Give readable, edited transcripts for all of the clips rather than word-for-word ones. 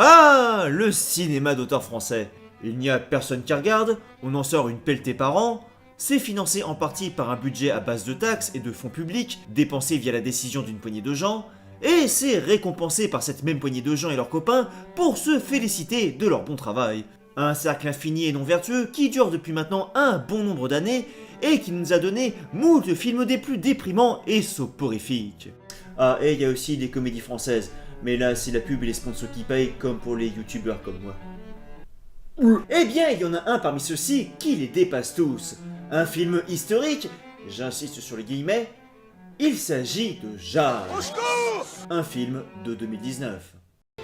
Ah, le cinéma d'auteur français. Il n'y a personne qui regarde, on en sort une pelletée par an. C'est financé en partie par un budget à base de taxes et de fonds publics, dépensés via la décision d'une poignée de gens, et c'est récompensé par cette même poignée de gens et leurs copains pour se féliciter de leur bon travail. Un cercle infini et non vertueux qui dure depuis maintenant un bon nombre d'années et qui nous a donné moult films des plus déprimants et soporifiques. Ah, et il y a aussi les comédies françaises, mais là c'est la pub et les sponsors qui payent comme pour les youtubeurs comme moi. Eh bien, il y en a un parmi ceux-ci qui les dépasse tous. Un film historique, j'insiste sur les guillemets, il s'agit de Jade. Un film de 2019.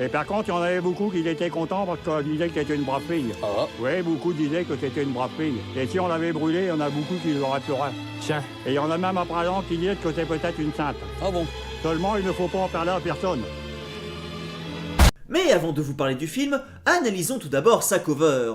Et par contre, il y en avait beaucoup qui étaient contents parce qu'on disait que t'étais une brave fille. Ah. Oui, beaucoup disaient que t'étais une brave fille. Et si on l'avait brûlé, il y en a beaucoup qui l'auraient pleuré. Tiens. Et il y en a même à présent qui disent que t'es peut-être une sainte. Ah bon? Seulement, il ne faut pas en parler à personne. Mais avant de vous parler du film, analysons tout d'abord sa cover.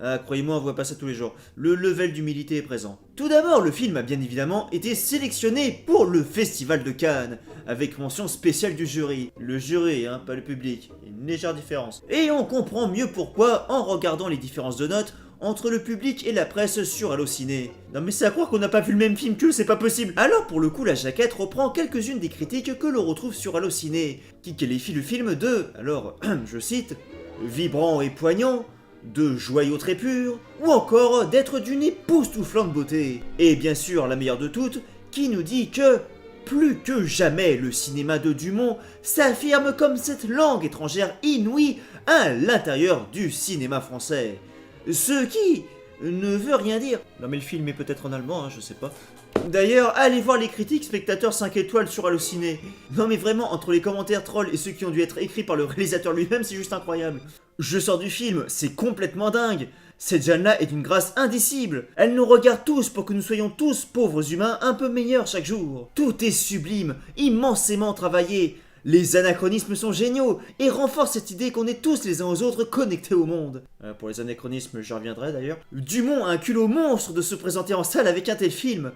Ah, croyez-moi, on voit pas ça tous les jours. Le level d'humilité est présent. Tout d'abord, le film a bien évidemment été sélectionné pour le Festival de Cannes, avec mention spéciale du jury. Le jury, hein, pas le public. Il y a une légère différence. Et on comprend mieux pourquoi en regardant les différences de notes entre le public et la presse sur Allociné. Non mais c'est à croire qu'on n'a pas vu le même film qu'eux, c'est pas possible. Alors pour le coup, la jaquette reprend quelques-unes des critiques que l'on retrouve sur Allociné, qui qualifie le film de, alors, je cite, vibrant et poignant, de joyaux très purs, ou encore d'être d'une époustouflante beauté. Et bien sûr, la meilleure de toutes, qui nous dit que, plus que jamais, le cinéma de Dumont s'affirme comme cette langue étrangère inouïe à l'intérieur du cinéma français. Ce qui ne veut rien dire. Non mais le film est peut-être en allemand, hein, je sais pas. D'ailleurs, allez voir les critiques spectateurs 5 étoiles sur Allociné. Non mais vraiment, entre les commentaires trolls et ceux qui ont dû être écrits par le réalisateur lui-même, c'est juste incroyable. Je sors du film, c'est complètement dingue. Cette Jeanne-là est d'une grâce indicible. Elle nous regarde tous pour que nous soyons tous pauvres humains un peu meilleurs chaque jour. Tout est sublime, immensément travaillé. Les anachronismes sont géniaux et renforcent cette idée qu'on est tous les uns aux autres connectés au monde. Pour les anachronismes, j'y reviendrai d'ailleurs. Dumont a un culot monstre de se présenter en salle avec un tel film.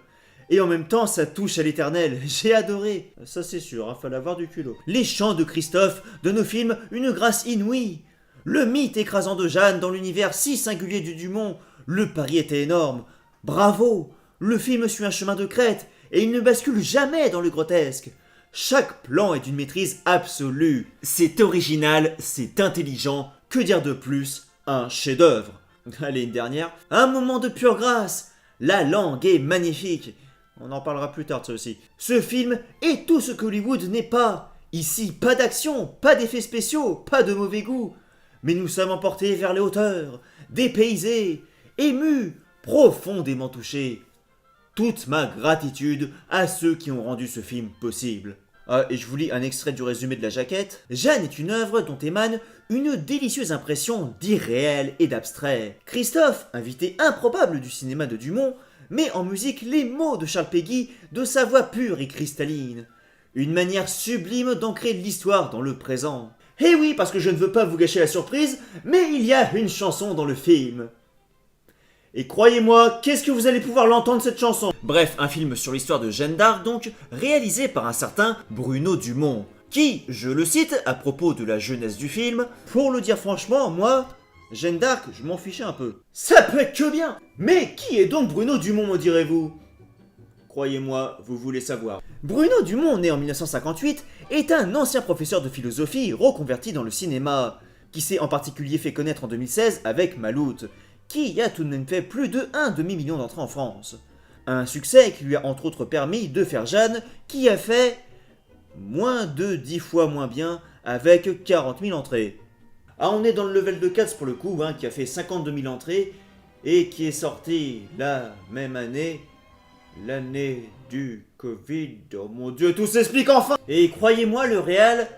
Et en même temps, ça touche à l'éternel. J'ai adoré. Ça c'est sûr, hein, fallait avoir du culot. Les chants de Christophe de nos films, une grâce inouïe. Le mythe écrasant de Jeanne dans l'univers si singulier du Dumont. Le pari était énorme. Bravo. Le film suit un chemin de crête et il ne bascule jamais dans le grotesque. Chaque plan est d'une maîtrise absolue. C'est original, c'est intelligent. Que dire de plus? Un chef-d'œuvre. Allez, une dernière. Un moment de pure grâce. La langue est magnifique. On en parlera plus tard de ça aussi. Ce film est tout ce que Hollywood n'est pas. Ici, pas d'action, pas d'effets spéciaux, pas de mauvais goût. Mais nous sommes emportés vers les hauteurs, dépaysés, émus, profondément touchés. Toute ma gratitude à ceux qui ont rendu ce film possible. Ah, et je vous lis un extrait du résumé de la jaquette. Jeanne est une œuvre dont émane une délicieuse impression d'irréel et d'abstrait. Christophe, invité improbable du cinéma de Dumont, met en musique les mots de Charles Péguy de sa voix pure et cristalline. Une manière sublime d'ancrer l'histoire dans le présent. Eh oui, parce que je ne veux pas vous gâcher la surprise, mais il y a une chanson dans le film. Et croyez-moi, qu'est-ce que vous allez pouvoir l'entendre cette chanson? Bref, un film sur l'histoire de Jeanne d'Arc donc, réalisé par un certain Bruno Dumont, qui, je le cite à propos de la jeunesse du film, pour le dire franchement, moi, Jeanne d'Arc, je m'en fichais un peu. Ça peut être que bien. Mais qui est donc Bruno Dumont, me direz-vous? Croyez-moi, vous voulez savoir. Bruno Dumont, né en 1958, est un ancien professeur de philosophie reconverti dans le cinéma, qui s'est en particulier fait connaître en 2016 avec Maloute, qui a tout de même fait plus de 1 demi-million d'entrées en France. Un succès qui lui a entre autres permis de faire Jeanne, qui a fait moins de 10 fois moins bien avec 40 000 entrées. Ah, on est dans le level de Cats pour le coup, hein, qui a fait 52 000 entrées et qui est sorti la même année, l'année du Covid. Oh mon dieu, tout s'explique enfin! Et croyez-moi, le réel,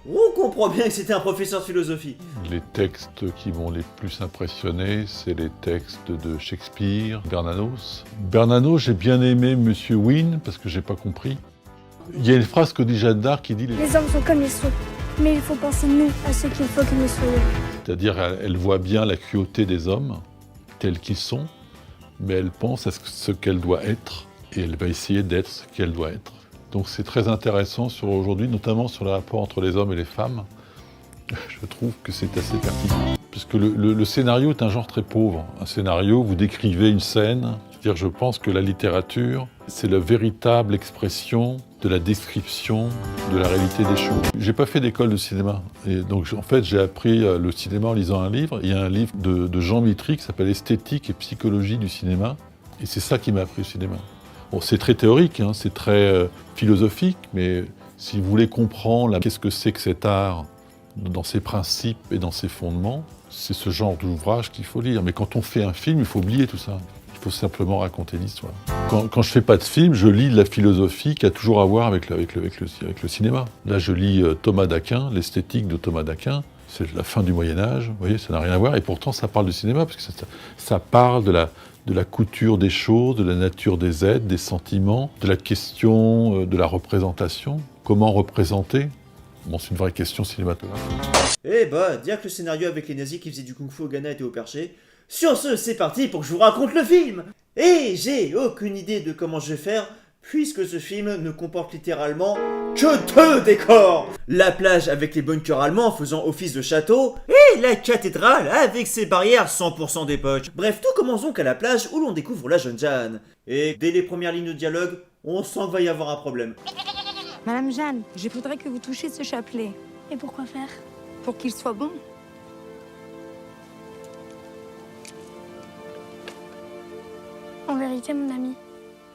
on comprend bien que c'était un professeur de philosophie. Les textes qui m'ont les plus impressionné, c'est les textes de Shakespeare, Bernanos. Bernanos, j'ai bien aimé Monsieur Wynne, parce que j'ai pas compris. Il y a une phrase que dit Jeanne d'Arc qui dit... Les hommes sont comme ils sont, mais il faut penser nous à ce qu'il faut que nous soyons. C'est-à-dire, elle voit bien la cruauté des hommes, tels qu'ils sont, mais elle pense à ce qu'elle doit être, et elle va essayer d'être ce qu'elle doit être. Donc c'est très intéressant sur aujourd'hui, notamment sur le rapport entre les hommes et les femmes, Je trouve que c'est assez pertinent. Parce que le scénario est un genre très pauvre. Un scénario, vous décrivez une scène. C'est-à-dire, je pense que la littérature, c'est la véritable expression de la description de la réalité des choses. J'ai pas fait d'école de cinéma. Et donc, en fait, j'ai appris le cinéma en lisant un livre. Il y a un livre de Jean Mitry qui s'appelle Esthétique et psychologie du cinéma. Et c'est ça qui m'a appris le cinéma. Bon, c'est très théorique, hein, c'est très philosophique, mais si vous voulez comprendre qu'est-ce que c'est que cet art, dans ses principes et dans ses fondements, c'est ce genre d'ouvrage qu'il faut lire. Mais quand on fait un film, il faut oublier tout ça. Il faut simplement raconter l'histoire. Quand je fais pas de film, je lis de la philosophie qui a toujours à voir avec le cinéma. Là, je lis Thomas d'Aquin, l'esthétique de Thomas d'Aquin. C'est la fin du Moyen-Âge, vous voyez, ça n'a rien à voir. Et pourtant, ça parle du cinéma, parce que ça parle de la couture des choses, de la nature des êtres, des sentiments, de la question de la représentation. Comment représenter ? Bon, c'est une vraie question cinématographique. Eh bah, dire que le scénario avec les nazis qui faisaient du kung-fu au Ghana était au perché. Sur ce, c'est parti pour que je vous raconte le film. Et j'ai aucune idée de comment je vais faire, puisque ce film ne comporte littéralement que 2 décors. La plage avec les bunkers allemands faisant office de château, et la cathédrale avec ses barrières 100% d'époque. Bref, tout commence donc à la plage où l'on découvre la jeune Jeanne. Et dès les premières lignes de dialogue, on sent qu'il va y avoir un problème. Madame Jeanne, je voudrais que vous touchiez ce chapelet. Et pourquoi faire? Pour qu'il soit bon. En vérité, mon ami,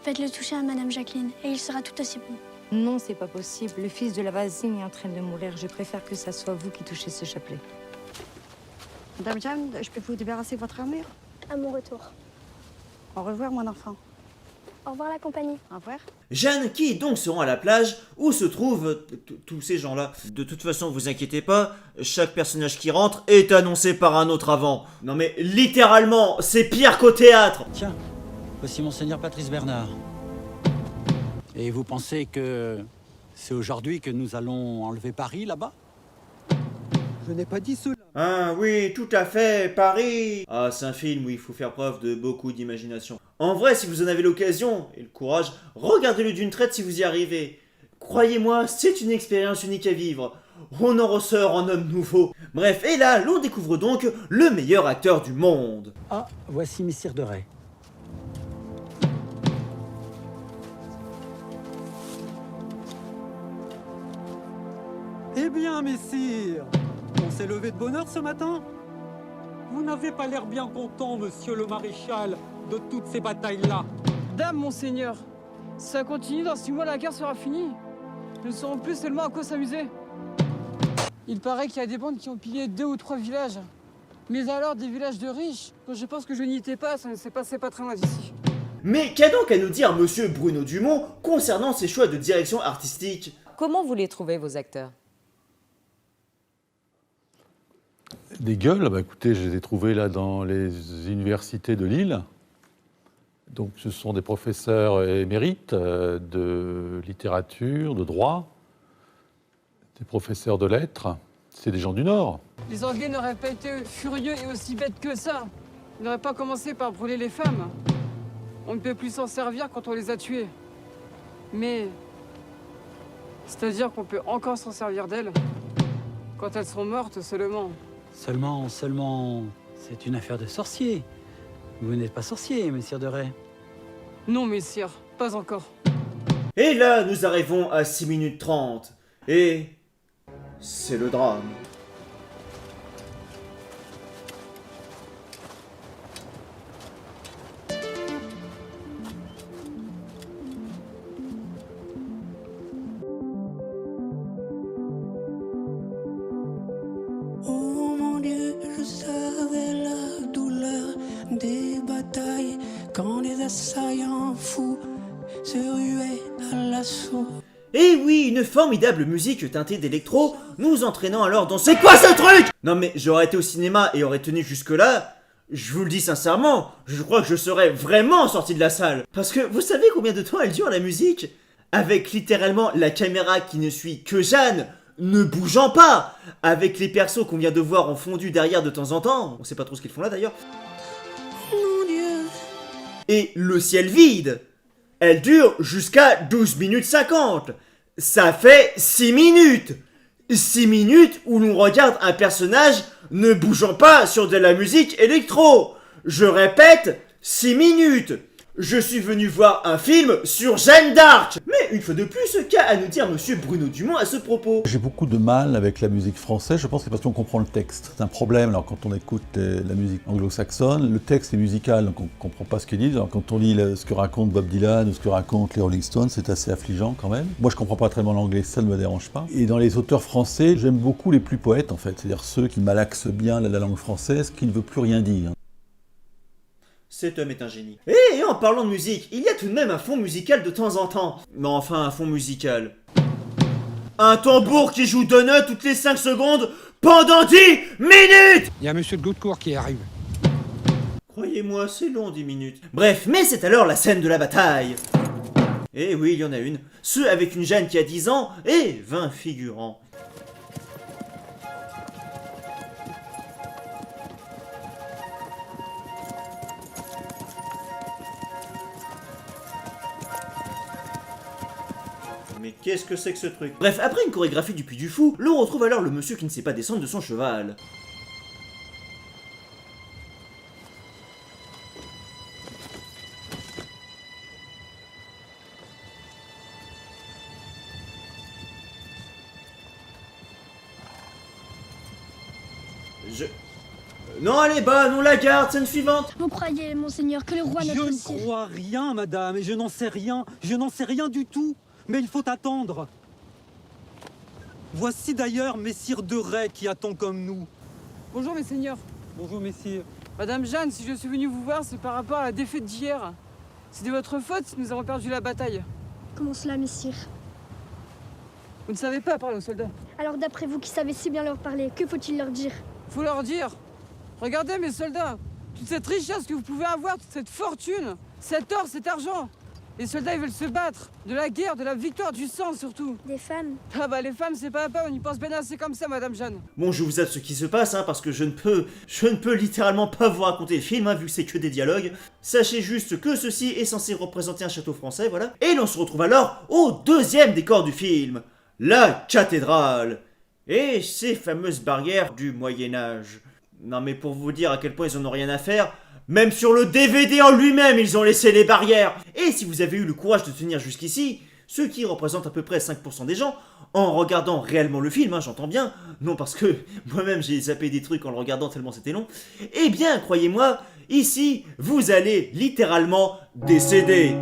faites-le toucher à Madame Jacqueline et il sera tout aussi bon. Non, c'est pas possible. Le fils de la voisine est en train de mourir. Je préfère que ça soit vous qui touchez ce chapelet. Madame Jeanne, je peux vous débarrasser de votre armure? À mon retour. Au revoir, mon enfant. Au revoir la compagnie. Au revoir. Jeanne qui donc se rend à la plage où se trouvent tous ces gens-là. De toute façon, vous inquiétez pas, chaque personnage qui rentre est annoncé par un autre avant. Non mais littéralement, c'est pire qu'au théâtre. Tiens, voici Monseigneur Patrice Bernard. Et vous pensez que c'est aujourd'hui que nous allons enlever Paris, là-bas? Je n'ai pas dit cela. Ah oui, tout à fait, Paris. Ah, c'est un film où il faut faire preuve de beaucoup d'imagination. En vrai, si vous en avez l'occasion et le courage, regardez-le d'une traite si vous y arrivez. Croyez-moi, c'est une expérience unique à vivre. On en ressort en homme nouveau. Bref, et là, l'on découvre donc le meilleur acteur du monde. Ah, voici Messire de Ray. Eh bien, messire, on s'est levé de bonne heure ce matin? Vous n'avez pas l'air bien content, monsieur le maréchal, de toutes ces batailles-là. Dame, monseigneur, si ça continue, dans 6 mois, la guerre sera finie. Nous ne saurons plus seulement à quoi s'amuser. Il paraît qu'il y a des bandes qui ont pillé 2 ou 3 villages. Mais alors, des villages de riches, quand je pense que je n'y étais pas, ça ne s'est passé pas très loin d'ici. Mais qu'a donc à nous dire monsieur Bruno Dumont concernant ses choix de direction artistique? Comment vous les trouvez, vos acteurs? Des gueules, bah écoutez, je les ai trouvés là dans les universités de Lille. Donc ce sont des professeurs émérites de littérature, de droit, des professeurs de lettres. C'est des gens du Nord. Les Anglais n'auraient pas été furieux et aussi bêtes que ça. Ils n'auraient pas commencé par brûler les femmes. On ne peut plus s'en servir quand on les a tuées. Mais... c'est-à-dire qu'on peut encore s'en servir d'elles. Quand elles seront mortes seulement. Seulement, c'est une affaire de sorcier. Vous n'êtes pas sorcier, messire de Ray. Non, messire, pas encore. Et là, nous arrivons à 6 minutes 30. Et... c'est le drame. Oh mon Dieu, je savais la douleur des batailles quand les assaillants fous se ruaient à l'assaut. Et oui, une formidable musique teintée d'électro, nous entraînant alors dans c'est quoi ce truc? Non mais j'aurais été au cinéma et aurais tenu jusque là, je vous le dis sincèrement, je crois que je serais vraiment sorti de la salle. Parce que vous savez combien de temps elle dure la musique? Avec littéralement la caméra qui ne suit que Jeanne, ne bougeant pas, avec les persos qu'on vient de voir en fondu derrière de temps en temps, on sait pas trop ce qu'ils font là d'ailleurs. Mon Dieu. Et le ciel vide. Elle dure jusqu'à 12 minutes 50. Ça fait 6 minutes. 6 minutes où l'on regarde un personnage ne bougeant pas sur de la musique électro. Je répète, 6 minutes. Je suis venu voir un film sur Jeanne d'Arc. Mais une fois de plus, qu'a à nous dire monsieur Bruno Dumont à ce propos? J'ai beaucoup de mal avec la musique française, je pense que c'est parce qu'on comprend le texte. C'est un problème, alors quand on écoute la musique anglo-saxonne, le texte est musical, donc on ne comprend pas ce qu'ils disent. Alors quand on lit ce que raconte Bob Dylan ou ce que racontent les Rolling Stones, c'est assez affligeant quand même. Moi je ne comprends pas très bien l'anglais, ça ne me dérange pas. Et dans les auteurs français, j'aime beaucoup les plus poètes en fait, c'est-à-dire ceux qui malaxent bien la langue française, qui ne veut plus rien dire. Cet homme est un génie. Et en parlant de musique, il y a tout de même un fond musical de temps en temps. Mais enfin, un fond musical. Un tambour qui joue Donut toutes les 5 secondes pendant 10 minutes! Il y a monsieur de Goudecourt qui arrive. Croyez-moi, c'est long 10 minutes. Bref, mais c'est alors la scène de la bataille. Et oui, il y en a une. Ceux avec une Jeanne qui a 10 ans et 20 figurants. Mais qu'est-ce que c'est que ce truc? Bref, après une chorégraphie du Puy du Fou, l'on retrouve alors le monsieur qui ne sait pas descendre de son cheval. Non, elle est bonne, on la garde, scène suivante. Vous croyez, monseigneur, que le roi Je notre ne sire... crois rien, madame, et je n'en sais rien. Je n'en sais rien du tout. Mais il faut attendre. Voici d'ailleurs messire de Rais qui attend comme nous. Bonjour, messeigneurs. Bonjour, messire. Madame Jeanne, si je suis venu vous voir, c'est par rapport à la défaite d'hier. C'est de votre faute si nous avons perdu la bataille. Comment cela, messire? Vous ne savez pas parler aux soldats. Alors d'après vous qui savez si bien leur parler, que faut-il leur dire? Faut leur dire. Regardez mes soldats, toute cette richesse que vous pouvez avoir, toute cette fortune, cet or, cet argent. Les soldats, ils veulent se battre. De la guerre, de la victoire, du sang surtout. Des femmes? Ah bah les femmes, c'est pas à pas, on y pense bien assez comme ça, Madame Jeanne. Bon, je vous zappe ce qui se passe, hein, parce que je ne peux littéralement pas vous raconter le film, hein, vu que c'est que des dialogues. Sachez juste que ceci est censé représenter un château français, voilà. Et l'on se retrouve alors au deuxième décor du film, la cathédrale. Et ces fameuses barrières du Moyen-Âge. Non mais pour vous dire à quel point ils en ont rien à faire, même sur le DVD en lui-même, ils ont laissé les barrières. Et si vous avez eu le courage de tenir jusqu'ici, ce qui représente à peu près 5% des gens, en regardant réellement le film, hein, j'entends bien, non parce que moi-même j'ai zappé des trucs en le regardant tellement c'était long, eh bien, croyez-moi, ici, vous allez littéralement décéder.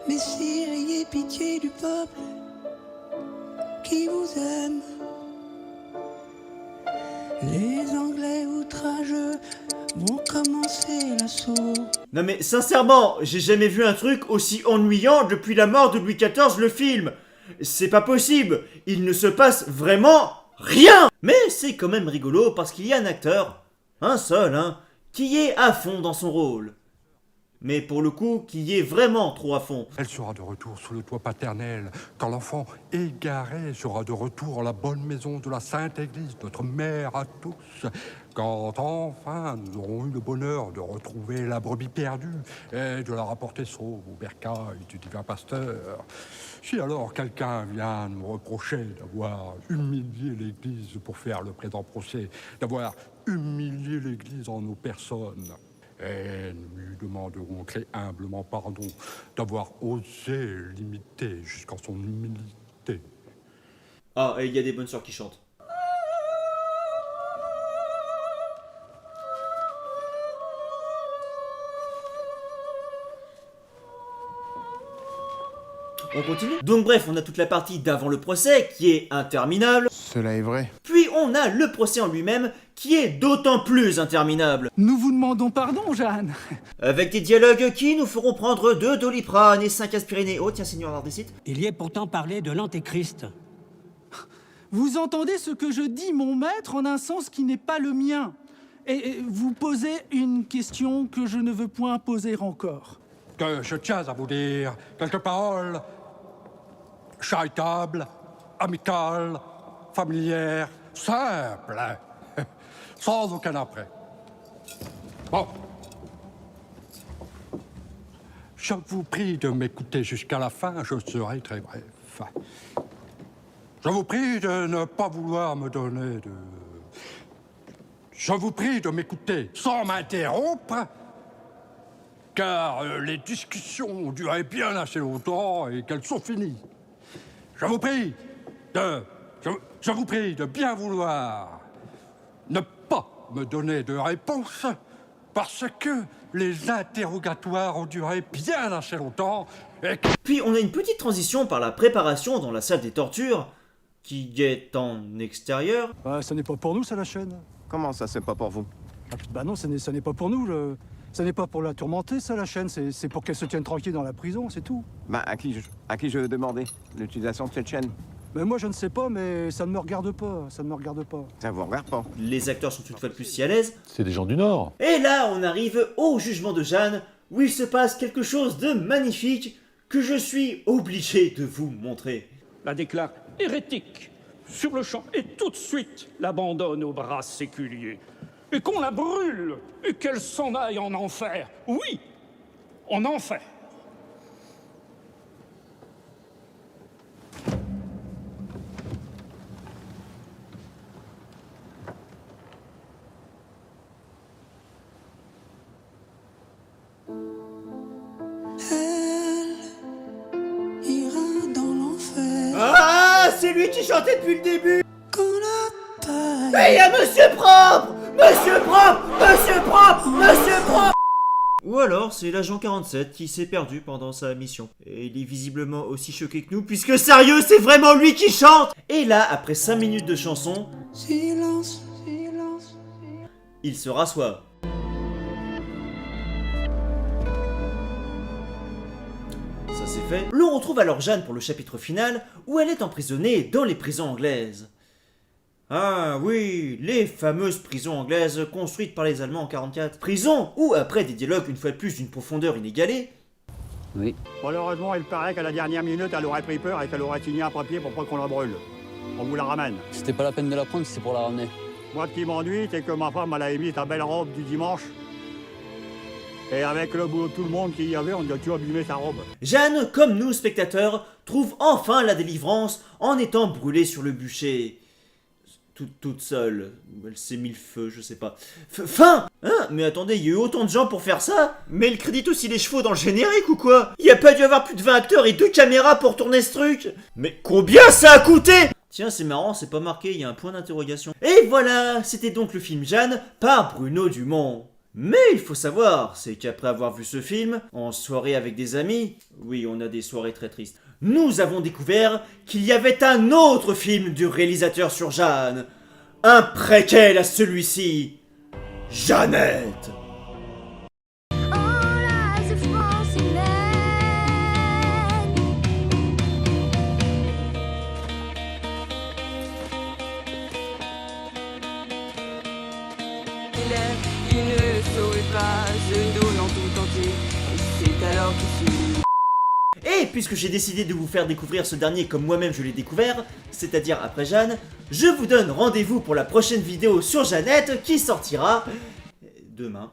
Messire, ayez pitié du peuple qui vous aime. Les Anglais outrageux vont commencer l'assaut. Non mais sincèrement, j'ai jamais vu un truc aussi ennuyant depuis la mort de Louis XIV le film. C'est pas possible, il ne se passe vraiment rien. Mais c'est quand même rigolo parce qu'il y a un acteur, un seul, hein, qui est à fond dans son rôle. Mais pour le coup, qui est vraiment trop à fond. Elle sera de retour sous le toit paternel, quand l'enfant égaré sera de retour à la bonne maison de la Sainte Église, notre mère à tous. Quand enfin nous aurons eu le bonheur de retrouver la brebis perdue et de la rapporter sauve au bercail du divin pasteur. Si alors quelqu'un vient nous reprocher d'avoir humilié l'Église pour faire le présent procès, d'avoir humilié l'Église en nos personnes, et nous lui demanderons très humblement pardon d'avoir osé l'imiter jusqu'en son humilité. Ah, et il y a des bonnes sœurs qui chantent. On continue. Donc bref, on a toute la partie d'avant le procès qui est interminable. Cela est vrai. Puis on a le procès en lui-même qui est d'autant plus interminable. Nous vous demandons pardon, Jeanne. Avec des dialogues qui nous feront prendre 2 Doliprane et 5 aspiriné. Oh tiens, seigneur Ardécite. Il y est pourtant parlé de l'antéchrist. Vous entendez ce que je dis, mon maître, en un sens qui n'est pas le mien. Et vous posez une question que je ne veux point poser encore. Que je tiens à vous dire quelques paroles charitables, amicales, familières, simples, sans aucun après. Bon. Je vous prie de m'écouter jusqu'à la fin, je serai très bref. Je vous prie de ne pas vouloir me donner de... Je vous prie de m'écouter sans m'interrompre, car les discussions ont duré bien assez longtemps et qu'elles sont finies. Je vous prie de bien vouloir ne pas me donner de réponse, parce que les interrogatoires ont duré bien assez longtemps et que... Puis on a une petite transition par la préparation dans la salle des tortures, qui est en extérieur. Ce n'est pas pour nous, ça, la chaîne. Comment ça, c'est pas pour vous? Bah non, ce n'est pas pour nous. Ce n'est pas pour la tourmenter, ça, la chaîne. C'est pour qu'elle se tienne tranquille dans la prison, c'est tout. Bah, à qui je vais demander l'utilisation de cette chaîne? Mais moi, je ne sais pas, mais ça ne me regarde pas. Ça ne me regarde pas. Ça vous regarde pas. Les acteurs sont une fois de plus si à l'aise. C'est des gens du Nord. Et là, on arrive au jugement de Jeanne, où il se passe quelque chose de magnifique que je suis obligé de vous montrer. La déclare hérétique sur le champ et tout de suite l'abandonne aux bras séculiers. Et qu'on la brûle et qu'elle s'en aille en enfer. Oui, en enfer. Ah, c'est lui qui chantait depuis le début. Mais il y a Monsieur Propre, Monsieur Propre, Monsieur Propre, Monsieur Propre. Ou alors c'est l'agent 47 qui s'est perdu pendant sa mission. Et il est visiblement aussi choqué que nous, puisque sérieux, c'est vraiment lui qui chante. Et là, après 5 minutes de chanson, Silence, silence. il se rassoit. Ça c'est fait. L'on retrouve alors Jeanne pour le chapitre final, où elle est emprisonnée dans les prisons anglaises. Ah oui, les fameuses prisons anglaises construites par les Allemands en 1944. Prisons où, après des dialogues une fois de plus d'une profondeur inégalée... Oui. Malheureusement, il paraît qu'à la dernière minute, elle aurait pris peur et qu'elle aurait signé un papier pour pas qu'on la brûle. On vous la ramène. C'était pas la peine de la prendre, c'est pour la ramener. Moi, ce qui m'ennuie, c'est que ma femme, elle a mis ta belle robe du dimanche. Et avec le bout de tout le monde qu'il y avait, on a tout abîmé sa robe. Jeanne, comme nous, spectateurs, trouve enfin la délivrance en étant brûlée sur le bûcher. Toute seule. Elle s'est mis le feu, je sais pas. Fin hein? Mais attendez, il y a eu autant de gens pour faire ça? Mais il crédite aussi les chevaux dans le générique ou quoi? Il y a pas dû avoir plus de 20 acteurs et 2 caméras pour tourner ce truc? Mais combien ça a coûté? Tiens, c'est marrant, c'est pas marqué, il y a un point d'interrogation. Et voilà, c'était donc le film Jeanne par Bruno Dumont. Mais il faut savoir, c'est qu'après avoir vu ce film, en soirée avec des amis, oui, on a des soirées très tristes, nous avons découvert qu'il y avait un autre film du réalisateur sur Jeanne, un préquel à celui-ci, Jeannette. Il ne saurait pas se donner en tout entier, et c'est alors qu'il se... Et puisque j'ai décidé de vous faire découvrir ce dernier comme moi-même je l'ai découvert, c'est-à-dire après Jeanne, je vous donne rendez-vous pour la prochaine vidéo sur Jeannette qui sortira demain.